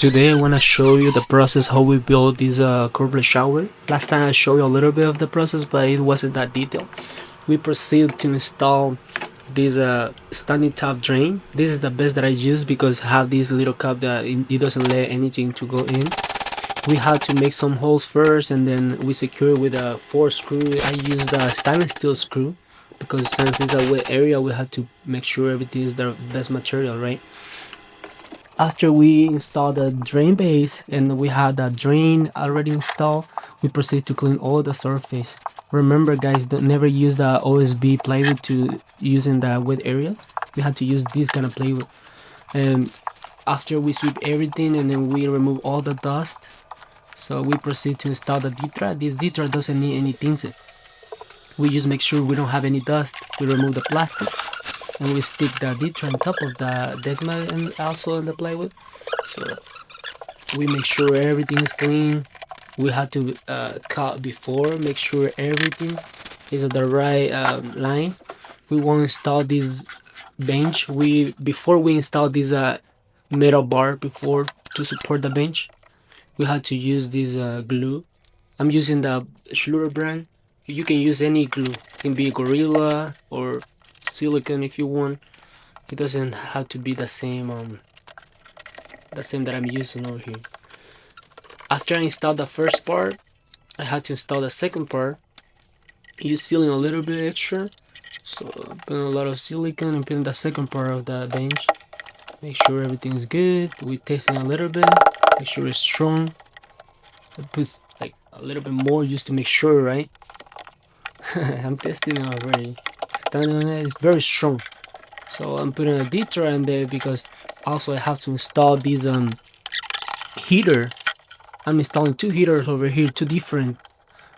Today I want to show you the process how we build this curbless shower. Last time I showed you a little bit of the process, but it wasn't that detailed. We proceed to install this standing tap drain. This is the best that I use because I have this little cup that it doesn't let anything to go in. We had to make some holes first, and then we secure it with a 4 screw. I use the stainless steel screw because since it's a wet area, we had to make sure everything is the best material, right? After we install the drain base and we have the drain already installed, we proceed to clean all the surface. Remember guys, don't never use the OSB plywood to use in the wet areas. We have to use this kind of plywood. And after we sweep everything and then we remove all the dust, so we proceed to install the ditra. This ditra doesn't need any tinsel. We just make sure we don't have any dust. We remove the plastic and we stick the ditra on top of the deck mat and also on the plywood. So we make sure everything is clean. We have to cut before, make sure everything is at the right line. We want to install this bench. Before we install this metal bar before to support the bench, we had to use this glue. I'm using the Schluter brand. You can use any glue. It can be Gorilla or silicone if you want. It doesn't have to be the same that I'm using over here. After I installed the first part, I had to install the second part. Use sealing a little bit extra. So I'm putting a lot of silicone and putting the second part of the bench. Make sure everything is good. We testing a little bit. Make sure it's strong. I put like a little bit more just to make sure, right? I'm testing it already. Standing on it, it's very strong. So I'm putting a ditra in there because also I have to install this heater. I'm installing 2 heaters over here, 2 different,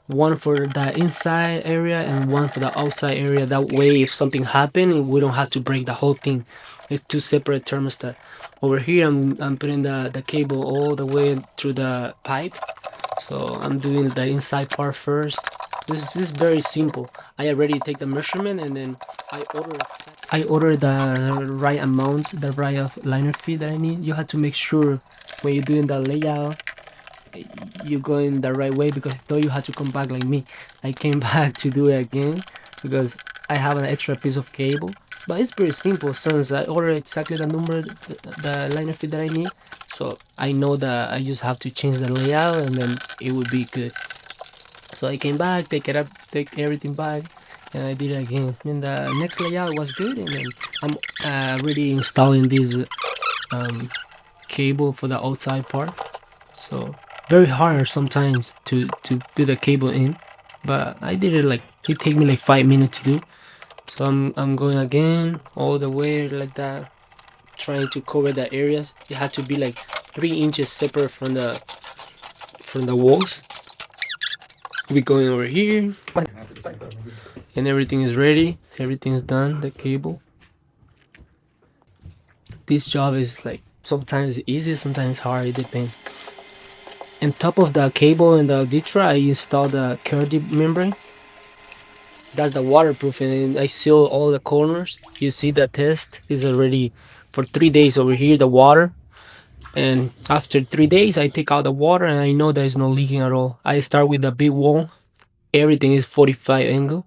one for the inside area and one for the outside area. That way if something happens we don't have to break the whole thing. It's 2 separate thermostat. Over here I'm putting the cable all the way through the pipe. So I'm doing the inside part first. This is very simple. I already take the measurement and then I order the right amount, the right of liner feet that I need. You have to make sure when you're doing the layout you go in the right way, because though you had to come back like me. I came back to do it again because I have an extra piece of cable, but it's pretty simple since I ordered exactly the number, the liner feet that I need. So I know that I just have to change the layout and then it would be good. So I came back, take everything back, and I did it again. And the next layout was good, and then I'm already installing this cable for the outside part. So very hard sometimes to put the cable in, but I did it like it take me like 5 minutes to do. So I'm going again all the way like that, trying to cover the areas. It had to be like 3 inches separate from the walls. We going over here and everything is ready, everything is done. The cable, this job is like sometimes easy, sometimes hard, it depends. On top of the cable and the ditra, I installed the curd membrane. That's the waterproof, and I seal all the corners. You see the test is already for 3 days over here, the water. And after 3 days, I take out the water and I know there's no leaking at all. I start with the big wall. Everything is 45 angle.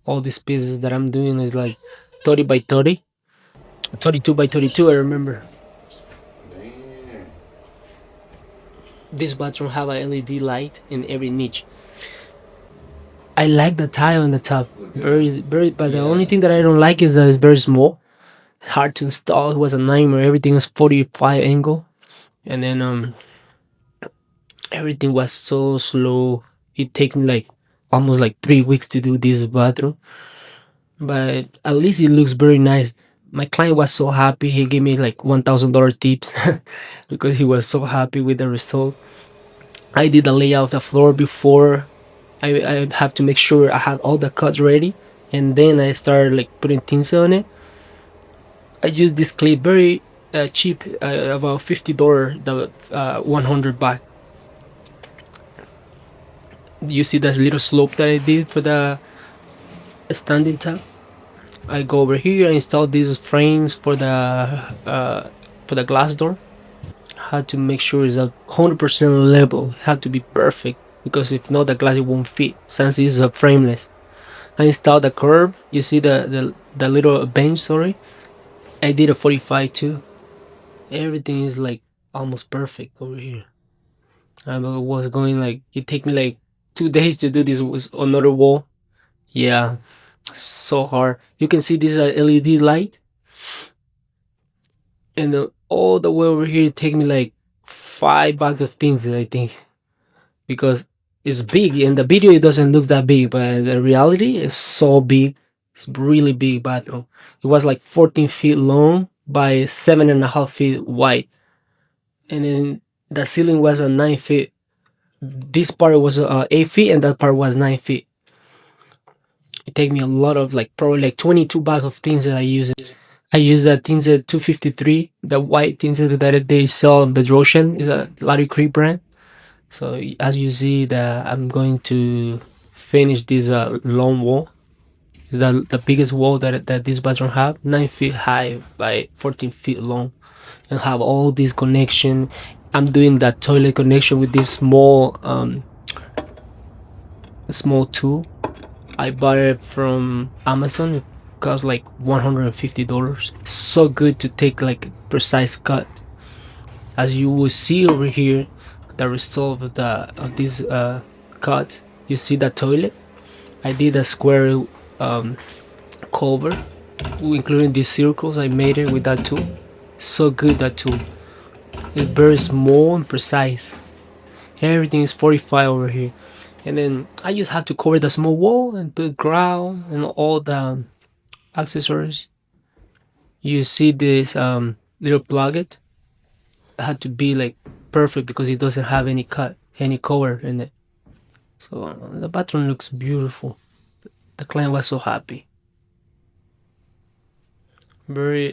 All these pieces that I'm doing is like 30 by 30, 32 by 32. I remember. This bathroom have a LED light in every niche. I like the tile on the top, very. But the only thing that I don't like is that it's very small, hard to install. It was a nightmare. Everything is 45 angle, and then everything was so slow. It took me like almost like 3 weeks to do this bathroom, but at least it looks very nice. My client was so happy. He gave me like $1,000 tips because he was so happy with the result. I did the layout of the floor before. I have to make sure I have all the cuts ready, and then I started like putting things on it. I use this clip very cheap, about $50, the 100 baht. You see that little slope that I did for the standing tap. I go over here and install these frames for the glass door. had to make sure it's a 100% level. It had to be perfect because if not, the glass it won't fit. Since this is a frameless, I installed the curb. You see the little bench. Sorry, I did a 45 too. Everything is like almost perfect over here. I was going like it take me like 2 days to do this with another wall. Yeah, so hard. You can see this is a LED light, and all the way over here it take me like 5 bags of things. I think because it's big in the video it doesn't look that big, but the reality is so big. It's really big bathroom. It was like 14 feet long by 7.5 feet wide, and then the ceiling was 9 feet. This part was 8 feet, and that part was 9 feet. It take me a lot of like probably like 22 bags of things that I use. I use that Tinted 253, the white Tinted that they sell in Bedrosian, is a Larry Creek brand. So as you see that I'm going to finish this long wall. The biggest wall that this bathroom have, 9 feet high by 14 feet long, and have all this connection. I'm doing that toilet connection with this small tool. I bought it from Amazon. It cost like $150. So good to take like precise cut. As you will see over here, the result of this cut. You see the toilet. I did a square um, cover, including these circles. I made it with that tool. So good that tool. It's very small and precise. Everything is 45 over here. And then I just had to cover the small wall and put ground and all the accessories. You see this little plug it had to be like perfect because it doesn't have any cut, any cover in it. So the bathroom looks beautiful. The client was so happy. Very